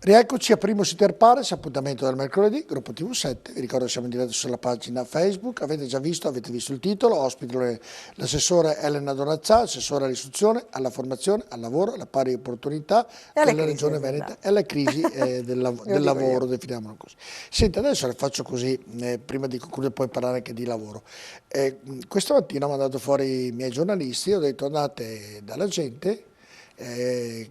Rieccoci a Primus Inter Pares, appuntamento del mercoledì, gruppo TV7, vi ricordo che siamo in diretta sulla pagina Facebook, avete visto il titolo, ospite l'assessore Elena Donazzà, assessore all'istruzione, alla formazione, al lavoro, alla pari opportunità della Regione Veneto e alla crisi del lavoro, definiamolo così. Senti, adesso le faccio così, prima di concludere poi parlare anche di lavoro. Questa mattina ho mandato fuori i miei giornalisti, ho detto andate dalla gente,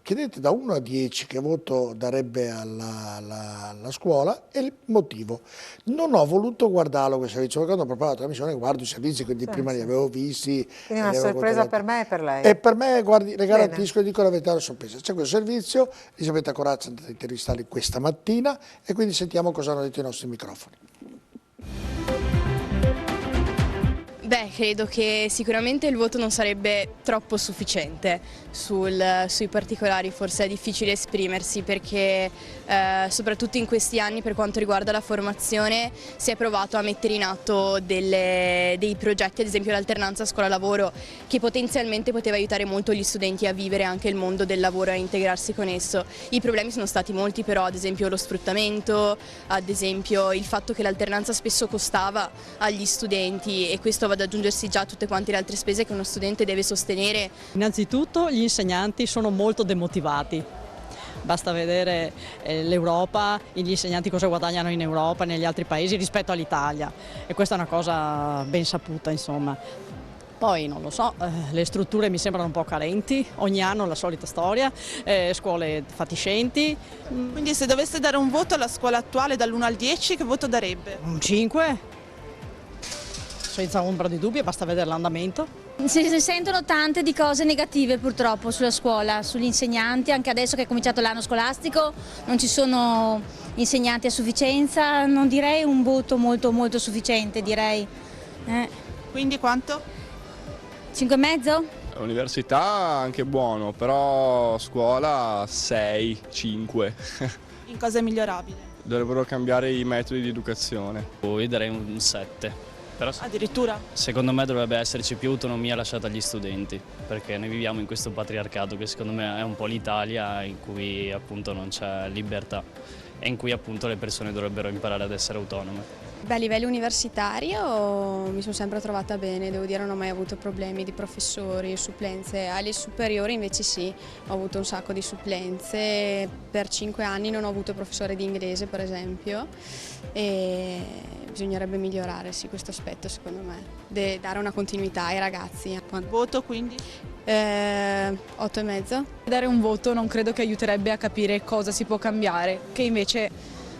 chiedete da 1 a 10 che voto darebbe alla scuola e il motivo. Non ho voluto guardarlo questo servizio, quando ho preparato la missione guardo i servizi, quindi prima li avevo visti. Quindi una sorpresa per me e per lei. E per me, guardi, le garantisco e dico la verità, una sorpresa. C'è questo servizio, Elisabetta Corazza è andata a intervistarli questa mattina e quindi sentiamo cosa hanno detto i nostri microfoni. Beh, credo che sicuramente il voto non sarebbe troppo sufficiente sui particolari, forse è difficile esprimersi perché soprattutto in questi anni per quanto riguarda la formazione si è provato a mettere in atto dei progetti, ad esempio l'alternanza scuola-lavoro, che potenzialmente poteva aiutare molto gli studenti a vivere anche il mondo del lavoro e a integrarsi con esso. I problemi sono stati molti però, ad esempio lo sfruttamento, ad esempio il fatto che l'alternanza spesso costava agli studenti e questo va ad aggiungersi già a tutte quante le altre spese che uno studente deve sostenere. Innanzitutto gli insegnanti sono molto demotivati, basta vedere l'Europa, gli insegnanti cosa guadagnano in Europa e negli altri paesi rispetto all'Italia e questa è una cosa ben saputa insomma. Poi non lo so, le strutture mi sembrano un po' carenti, ogni anno la solita storia, scuole fatiscenti. Quindi se dovesse dare un voto alla scuola attuale dall'1 al 10 che voto darebbe? Un 5? Senza ombra di dubbio, basta vedere l'andamento. Si sentono tante di cose negative purtroppo sulla scuola, sugli insegnanti, anche adesso che è cominciato l'anno scolastico non ci sono insegnanti a sufficienza, non direi un voto molto sufficiente, direi. Quindi quanto? 5,5? Università anche buono, però scuola 6, 5. In cosa è migliorabile? Dovrebbero cambiare i metodi di educazione. Io darei un 7. Però addirittura? Secondo me dovrebbe esserci più autonomia lasciata agli studenti, perché noi viviamo in questo patriarcato che secondo me è un po' l'Italia in cui appunto non c'è libertà e in cui appunto le persone dovrebbero imparare ad essere autonome. Beh, a livello universitario mi sono sempre trovata bene, devo dire non ho mai avuto problemi di professori, supplenze. Alle superiori invece sì, ho avuto un sacco di supplenze, per 5 anni non ho avuto professore di inglese per esempio e bisognerebbe migliorare sì, questo aspetto secondo me, dare una continuità ai ragazzi. Voto quindi? 8,5. Dare un voto non credo che aiuterebbe a capire cosa si può cambiare, che invece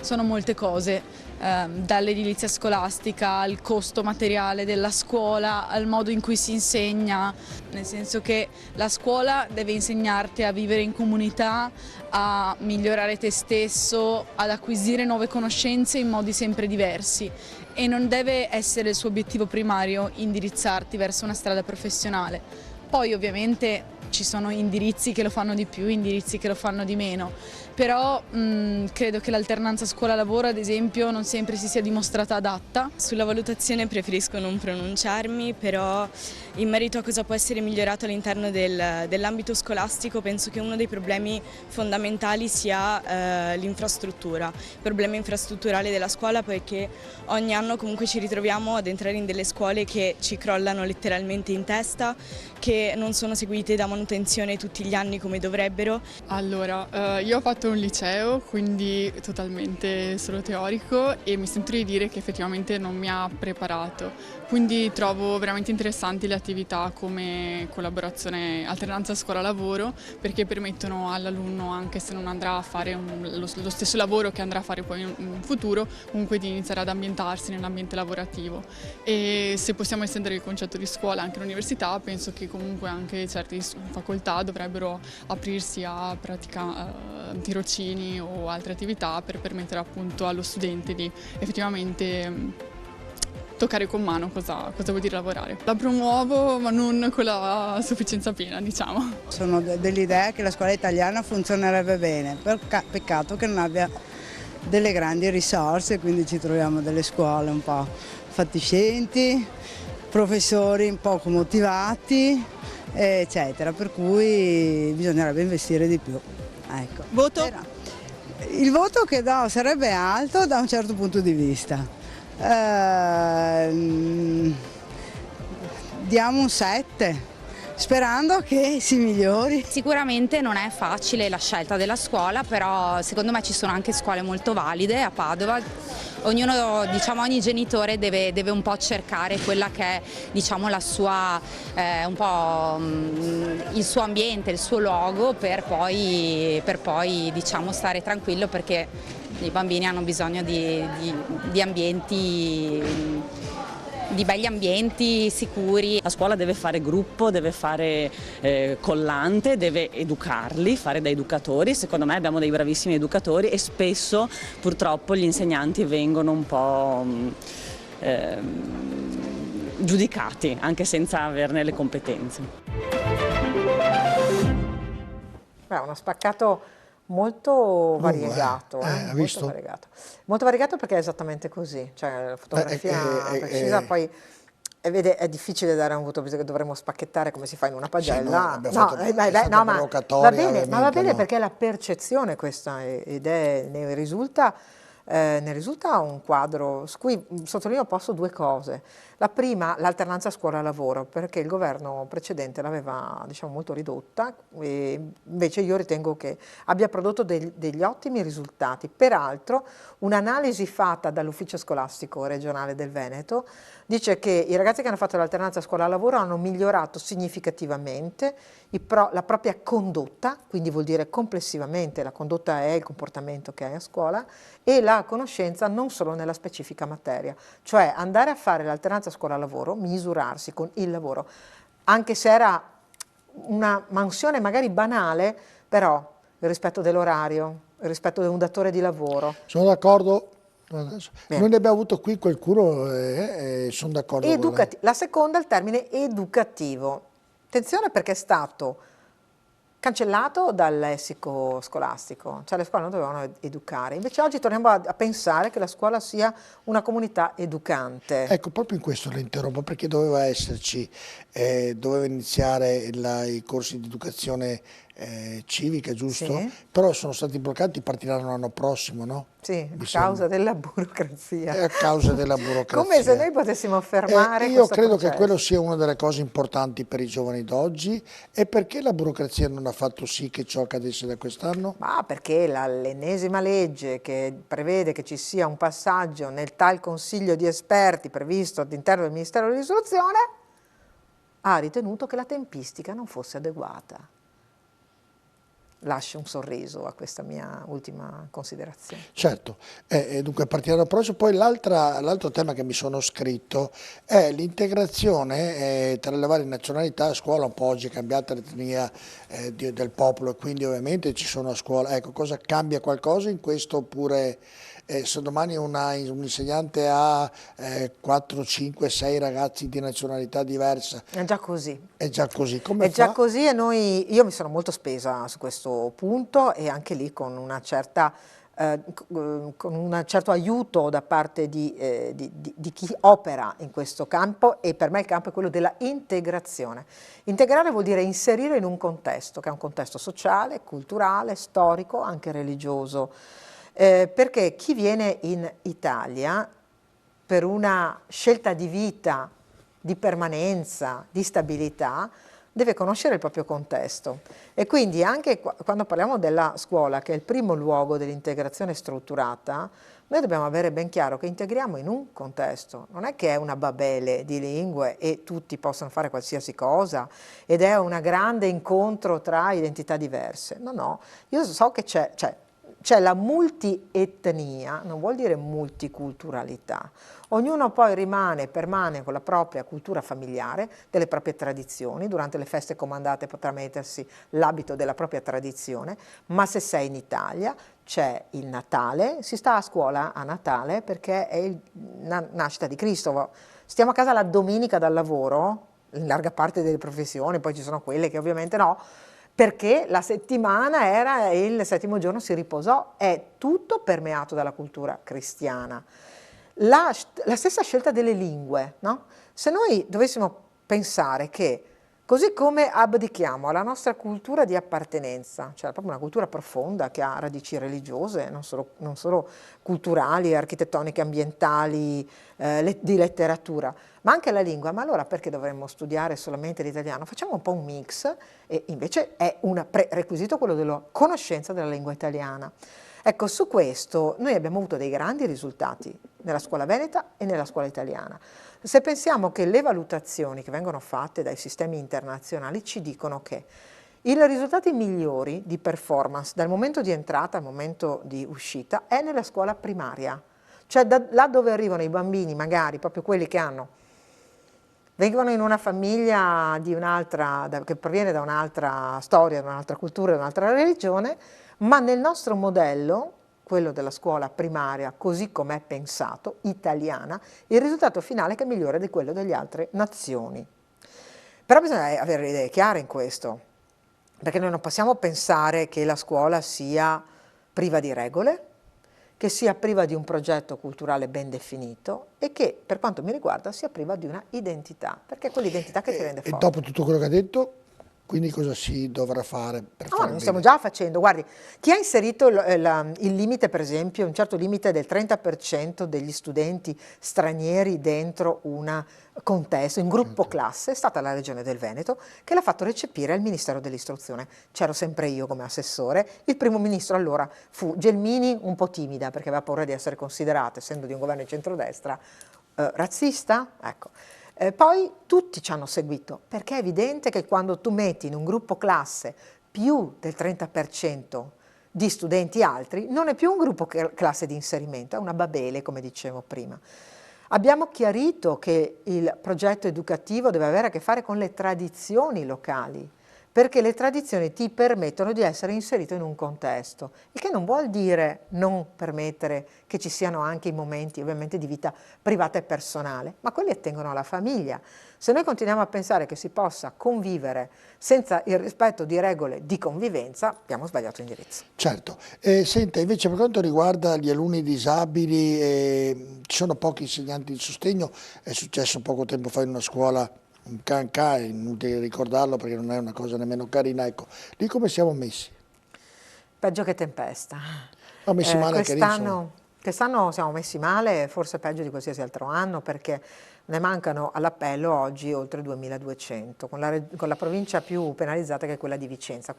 sono molte cose. Dall'edilizia scolastica al costo materiale della scuola, al modo in cui si insegna, nel senso che la scuola deve insegnarti a vivere in comunità, a migliorare te stesso, ad acquisire nuove conoscenze in modi sempre diversi e non deve essere il suo obiettivo primario indirizzarti verso una strada professionale. Poi ovviamente ci sono indirizzi che lo fanno di più, indirizzi che lo fanno di meno, però credo che l'alternanza scuola-lavoro ad esempio non sempre si sia dimostrata adatta. Sulla valutazione preferisco non pronunciarmi, però in merito a cosa può essere migliorato all'interno dell'ambito scolastico penso che uno dei problemi fondamentali sia l'infrastruttura, il problema infrastrutturale della scuola perché ogni anno comunque ci ritroviamo ad entrare in delle scuole che ci crollano letteralmente in testa, che non sono seguite da manutenzione tutti gli anni come dovrebbero. Allora, io ho fatto un liceo, quindi totalmente solo teorico e mi sento di dire che effettivamente non mi ha preparato, quindi trovo veramente interessanti le attività come collaborazione alternanza scuola-lavoro perché permettono all'alunno, anche se non andrà a fare lo stesso lavoro che andrà a fare poi in futuro, comunque di iniziare ad ambientarsi nell'ambiente lavorativo e se possiamo estendere il concetto di scuola anche all'università penso che comunque anche certe facoltà dovrebbero aprirsi a tirocini o altre attività per permettere appunto allo studente di effettivamente toccare con mano cosa vuol dire lavorare. La promuovo ma non con la sufficienza piena, diciamo. Sono dell'idea che la scuola italiana funzionerebbe bene, peccato che non abbia delle grandi risorse, quindi ci troviamo delle scuole un po' fatiscenti, professori un poco motivati, eccetera, per cui bisognerebbe investire di più. Ecco. Voto? Il voto che do sarebbe alto da un certo punto di vista. Diamo un 7. Sperando che si migliori. Sicuramente non è facile la scelta della scuola, però secondo me ci sono anche scuole molto valide a Padova. Ognuno, diciamo, ogni genitore deve un po' cercare quella che è, diciamo, la sua, un po' il suo ambiente, il suo luogo per poi diciamo, stare tranquillo, perché i bambini hanno bisogno di ambienti, di belli ambienti sicuri. La scuola deve fare gruppo, deve fare collante, deve educarli, fare da educatori. Secondo me abbiamo dei bravissimi educatori e spesso purtroppo gli insegnanti vengono un po' giudicati anche senza averne le competenze. Uno spaccato molto variegato, visto? Molto variegato perché è esattamente così, cioè la fotografia precisa, poi vede, è difficile dare un voto perché dovremmo spacchettare come si fa in una pagella. Va bene perché è la percezione questa ed ne risulta un quadro su cui sottolineo posso due cose. La prima, l'alternanza scuola-lavoro, perché il governo precedente l'aveva, diciamo, molto ridotta, e invece io ritengo che abbia prodotto degli ottimi risultati. Peraltro un'analisi fatta dall'ufficio scolastico regionale del Veneto dice che i ragazzi che hanno fatto l'alternanza scuola-lavoro hanno migliorato significativamente la propria condotta, quindi vuol dire complessivamente la condotta è il comportamento che hai a scuola, e la conoscenza non solo nella specifica materia, cioè andare a fare l'alternanza scuola-lavoro, misurarsi con il lavoro, anche se era una mansione magari banale, però il rispetto dell'orario, il rispetto di un datore di lavoro. Sono d'accordo. Noi ne abbiamo avuto qui qualcuno e sono d'accordo con lei. La seconda è il termine educativo. Attenzione, perché è stato cancellato dal lessico scolastico, cioè le scuole non dovevano educare. Invece oggi torniamo a pensare che la scuola sia una comunità educante. Ecco, proprio in questo la interrompo, perché doveva esserci, doveva iniziare i corsi di educazione civica, giusto? Sì. Però sono stati bloccati, partiranno l'anno prossimo, no? Sì, a causa della burocrazia. A causa della burocrazia. Come se noi potessimo fermare io credo processo. che quello sia una delle cose importanti per i giovani d'oggi. E perché la burocrazia non ha fatto sì che ciò accadesse da quest'anno? Ma perché l'ennesima legge che prevede che ci sia un passaggio nel tal consiglio di esperti previsto all'interno del Ministero dell'Istruzione ha ritenuto che la tempistica non fosse adeguata. Lascio un sorriso a questa mia ultima considerazione. Certo, dunque partire dal prossimo. Poi l'altro tema che mi sono scritto è l'integrazione tra le varie nazionalità a scuola. Un po' oggi è cambiata l'etnia del popolo e quindi ovviamente ci sono a scuola. Ecco, cosa cambia qualcosa in questo oppure se domani un insegnante ha 4, 5, 6 ragazzi di nazionalità diversa? È già così. È già così. Come fa? Già così e io mi sono molto spesa su questo punto e anche lì con una certa con un certo aiuto da parte di chi opera in questo campo, e per me il campo è quello della integrazione. Integrare vuol dire inserire in un contesto, che è un contesto sociale, culturale, storico, anche religioso. Perché chi viene in Italia per una scelta di vita, di permanenza, di stabilità, deve conoscere il proprio contesto. E quindi anche quando parliamo della scuola, che è il primo luogo dell'integrazione strutturata, noi dobbiamo avere ben chiaro che integriamo in un contesto. Non è che è una babele di lingue e tutti possono fare qualsiasi cosa ed è un grande incontro tra identità diverse. No, no, io so che c'è la multietnia, non vuol dire multiculturalità. Ognuno poi permane con la propria cultura familiare, delle proprie tradizioni. Durante le feste comandate potrà mettersi l'abito della propria tradizione, ma se sei in Italia c'è il Natale, si sta a scuola a Natale perché è la nascita di Cristo. Stiamo a casa la domenica dal lavoro, in larga parte delle professioni, poi ci sono quelle che ovviamente no, perché la settimana era il settimo giorno, si riposò. È tutto permeato dalla cultura cristiana. La stessa scelta delle lingue, no? Se noi dovessimo pensare che Così come abdichiamo alla nostra cultura di appartenenza, cioè proprio una cultura profonda che ha radici religiose, non solo culturali, architettoniche, ambientali, di letteratura, ma anche la lingua. Ma allora perché dovremmo studiare solamente l'italiano? Facciamo un po' un mix, e invece è un prerequisito quello della conoscenza della lingua italiana. Ecco, su questo noi abbiamo avuto dei grandi risultati nella scuola veneta e nella scuola italiana. Se pensiamo che le valutazioni che vengono fatte dai sistemi internazionali ci dicono che i risultati migliori di performance dal momento di entrata al momento di uscita è nella scuola primaria, cioè là dove arrivano i bambini, magari proprio quelli che vengono in una famiglia che proviene da un'altra storia, da un'altra cultura, da un'altra religione, ma nel nostro modello, quello della scuola primaria, così com'è pensato, italiana, il risultato finale è migliore di quello delle altre nazioni. Però bisogna avere le idee chiare in questo, perché noi non possiamo pensare che la scuola sia priva di regole, che sia priva di un progetto culturale ben definito e che, per quanto mi riguarda, sia priva di una identità, perché è quell'identità che ti rende forte. E dopo tutto quello che ha detto, quindi cosa si dovrà fare per fare bene? Lo stiamo già facendo. Guardi, chi ha inserito il limite, per esempio, un certo limite del 30% degli studenti stranieri dentro un contesto, in gruppo classe, è stata la Regione del Veneto, che l'ha fatto recepire al Ministero dell'Istruzione. C'ero sempre io come assessore. Il primo ministro allora fu Gelmini, un po' timida, perché aveva paura di essere considerata, essendo di un governo di centrodestra, razzista. Ecco. Poi tutti ci hanno seguito, perché è evidente che quando tu metti in un gruppo classe più del 30% di studenti altri, non è più un gruppo classe di inserimento, è una babele, come dicevo prima. Abbiamo chiarito che il progetto educativo deve avere a che fare con le tradizioni locali, perché le tradizioni ti permettono di essere inserito in un contesto, il che non vuol dire non permettere che ci siano anche i momenti ovviamente di vita privata e personale, ma quelli attengono alla famiglia. Se noi continuiamo a pensare che si possa convivere senza il rispetto di regole di convivenza, abbiamo sbagliato indirizzo. Certo. Senta, invece per quanto riguarda gli alunni disabili, ci sono pochi insegnanti di sostegno, è successo poco tempo fa in una scuola un canca, è inutile ricordarlo perché non è una cosa nemmeno carina, ecco, lì come siamo messi? Peggio che tempesta. Siamo messi male anche lì, quest'anno siamo messi male, forse peggio di qualsiasi altro anno, perché ne mancano all'appello oggi oltre 2200, con la provincia più penalizzata che è quella di Vicenza,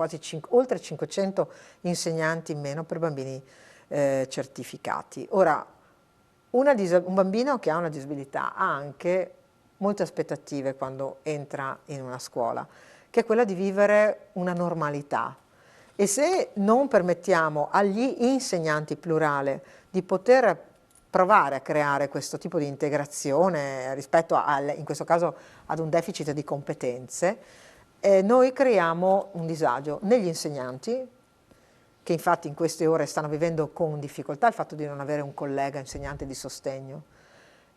oltre 500 insegnanti in meno per bambini certificati. Ora, un bambino che ha una disabilità ha anche molte aspettative quando entra in una scuola, che è quella di vivere una normalità. E se non permettiamo agli insegnanti, plurale, di poter provare a creare questo tipo di integrazione rispetto in questo caso ad un deficit di competenze, noi creiamo un disagio negli insegnanti, che infatti in queste ore stanno vivendo con difficoltà il fatto di non avere un collega insegnante di sostegno,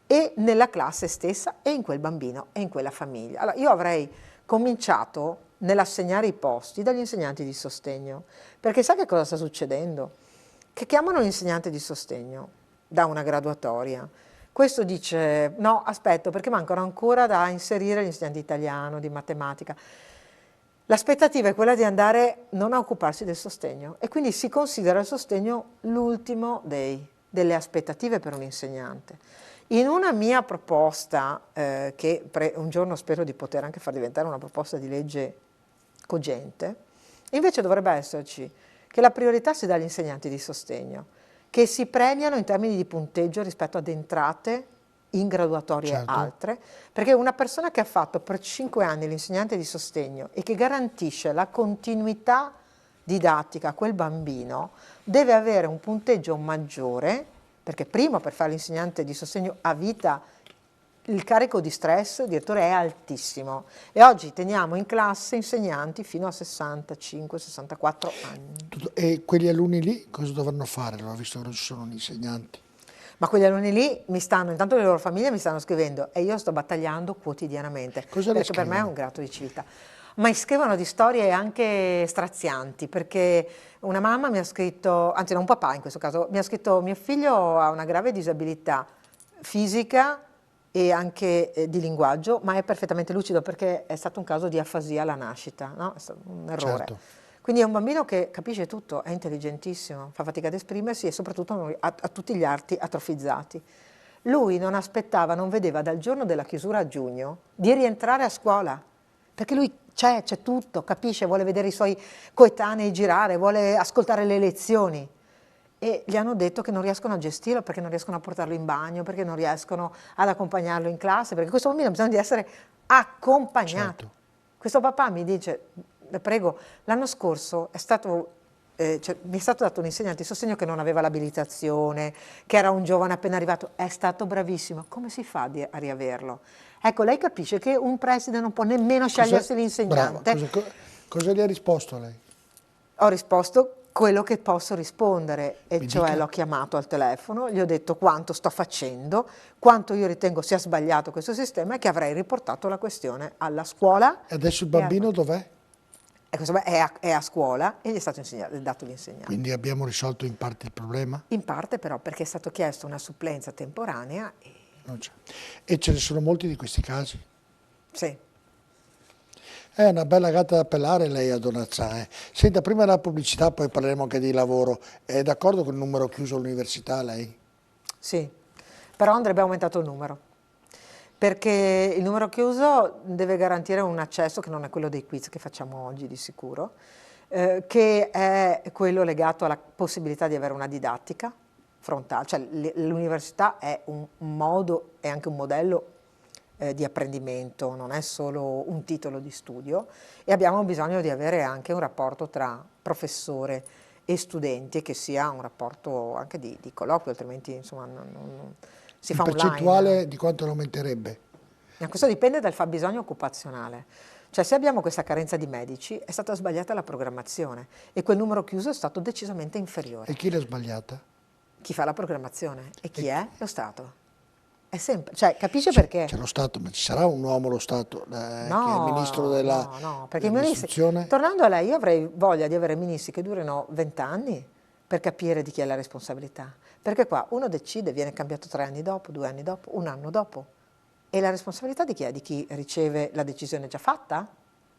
e nella classe stessa e in quel bambino e in quella famiglia. Allora, io avrei cominciato nell'assegnare i posti dagli insegnanti di sostegno, perché sa che cosa sta succedendo? Che chiamano l'insegnante di sostegno da una graduatoria. Questo dice, no, aspetto, perché mancano ancora da inserire gli insegnanti di italiano, di matematica. L'aspettativa è quella di andare non a occuparsi del sostegno, e quindi si considera il sostegno l'ultimo delle aspettative per un insegnante. In una mia proposta, che un giorno spero di poter anche far diventare una proposta di legge cogente, invece dovrebbe esserci che la priorità si dà agli insegnanti di sostegno, che si premiano in termini di punteggio rispetto ad entrate in graduatorie altre, perché una persona che ha fatto per 5 anni l'insegnante di sostegno e che garantisce la continuità didattica a quel bambino deve avere un punteggio maggiore, perché prima per fare l'insegnante di sostegno a vita il carico di stress, direttore, è altissimo, e oggi teniamo in classe insegnanti fino a 65-64 anni. E quegli alunni lì cosa dovranno fare, visto che non ci sono insegnanti? Ma quegli alunni lì intanto le loro famiglie mi stanno scrivendo e io sto battagliando quotidianamente, perché per me è un grado di civiltà. Ma scrivono di storie anche strazianti, perché una mamma mi ha scritto, anzi no, un papà in questo caso, mi ha scritto: mio figlio ha una grave disabilità fisica e anche di linguaggio, ma è perfettamente lucido perché è stato un caso di afasia alla nascita, no? È stato un errore. Certo. Quindi è un bambino che capisce tutto, è intelligentissimo, fa fatica ad esprimersi e soprattutto ha tutti gli arti atrofizzati. Lui non aspettava, non vedeva dal giorno della chiusura a giugno di rientrare a scuola, perché lui c'è tutto, capisce, vuole vedere i suoi coetanei girare, vuole ascoltare le lezioni. E gli hanno detto che non riescono a gestirlo, perché non riescono a portarlo in bagno, perché non riescono ad accompagnarlo in classe, perché questo bambino ha bisogno di essere accompagnato. Certo. Questo papà mi dice, prego, l'anno scorso è stato, mi è stato dato un insegnante di sostegno che non aveva l'abilitazione, che era un giovane appena arrivato, è stato bravissimo. Come si fa a riaverlo? Ecco, lei capisce che un preside non può nemmeno scegliersi l'insegnante. Brava, cosa gli ha risposto lei? Ho risposto quello che posso rispondere, e Mi cioè dica. l'ho chiamato al telefono, gli ho detto quanto sto facendo, quanto io ritengo sia sbagliato questo sistema e che avrei riportato la questione alla scuola. E adesso il bambino dov'è? E questo è a scuola e gli è stato dato l'insegnante. Quindi abbiamo risolto in parte il problema? In parte però perché è stato chiesto una supplenza temporanea e... Non c'è. E ce ne sono molti di questi casi? Sì. È una bella gatta da pelare lei a Donazzà. Senta, prima della pubblicità, poi parleremo anche di lavoro. È d'accordo con il numero chiuso all'università lei? Sì, però andrebbe aumentato il numero, perché il numero chiuso deve garantire un accesso che non è quello dei quiz che facciamo oggi di sicuro, che è quello legato alla possibilità di avere una didattica frontale, cioè l'università è un modo, è anche un modello di apprendimento, non è solo un titolo di studio, e abbiamo bisogno di avere anche un rapporto tra professore e studenti, che sia un rapporto anche di colloquio, altrimenti insomma non si fa online. Percentuale di quanto lo aumenterebbe? Questo dipende dal fabbisogno occupazionale. Cioè, se abbiamo questa carenza di medici, è stata sbagliata la programmazione e quel numero chiuso è stato decisamente inferiore. E chi l'ha sbagliata? Chi fa la programmazione? E chi è? Lo Stato. È sempre, cioè, capisce perché? C'è lo Stato, ma ci sarà un uomo lo Stato che è il ministro No, perché i ministri, dell'istruzione? tornando a lei, io avrei voglia di avere ministri che durino 20 anni per capire di chi è la responsabilità. Perché qua uno decide, viene cambiato 3 anni dopo, 2 anni dopo, 1 anno dopo. E la responsabilità di chi è? Di chi riceve la decisione già fatta?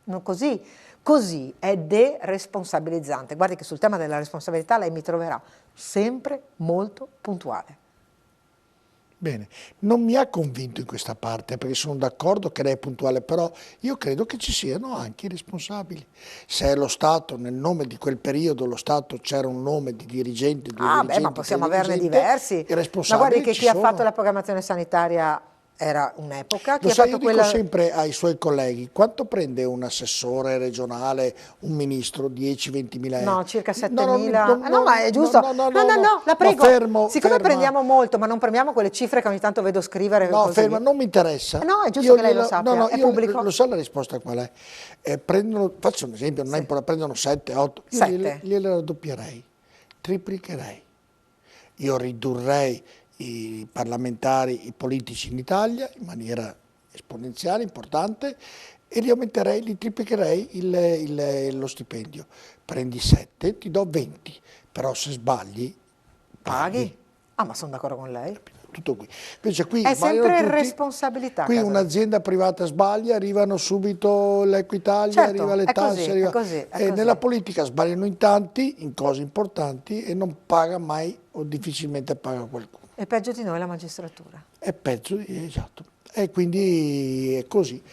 Non così. Così è deresponsabilizzante. Guardi che sul tema della responsabilità lei mi troverà sempre molto puntuale. Bene, non mi ha convinto in questa parte, perché sono d'accordo che lei è puntuale, però io credo che ci siano anche i responsabili. Se è lo Stato, nel nome di quel periodo, lo Stato c'era un nome di dirigente, Ma possiamo averne diversi. I Ma responsabili guardi che ci chi ha sono. fatto la programmazione sanitaria era un'epoca. Lo sai, io dico sempre ai suoi colleghi, quanto prende un assessore regionale, un ministro? 10-20 mila euro? No, circa 7.000. No, ma è giusto. No, la prego. Siccome prendiamo molto, ma non prendiamo quelle cifre che ogni tanto vedo scrivere. No, ferma, non mi interessa. No, è giusto che lei lo sappia, è pubblico. Lo sa la risposta qual è? Faccio un esempio, non è importante, prendono 7, 8, io gliele raddoppierei, triplicherei. Io ridurrei i parlamentari, i politici in Italia in maniera esponenziale, importante, e li aumenterei, li triplicherei lo stipendio. Prendi 7, ti do 20, però se sbagli paghi. Ah, ma sono d'accordo con lei. Tutto qui. Invece qui è sempre tutti, responsabilità. Qui un'azienda privata sbaglia, arrivano subito l'Equitalia, arriva le tasse. È così. Nella politica sbagliano in tanti, in cose importanti, e non paga mai o difficilmente paga qualcuno. È peggio di noi la magistratura. È peggio, esatto. E quindi è così.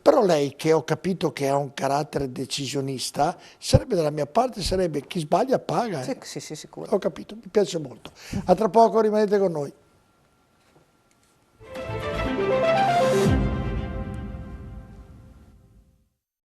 Però lei, che ho capito che ha un carattere decisionista, sarebbe dalla mia parte, sarebbe chi sbaglia paga. Sì, sicuro. Ho capito, mi piace molto. A tra poco, rimanete con noi.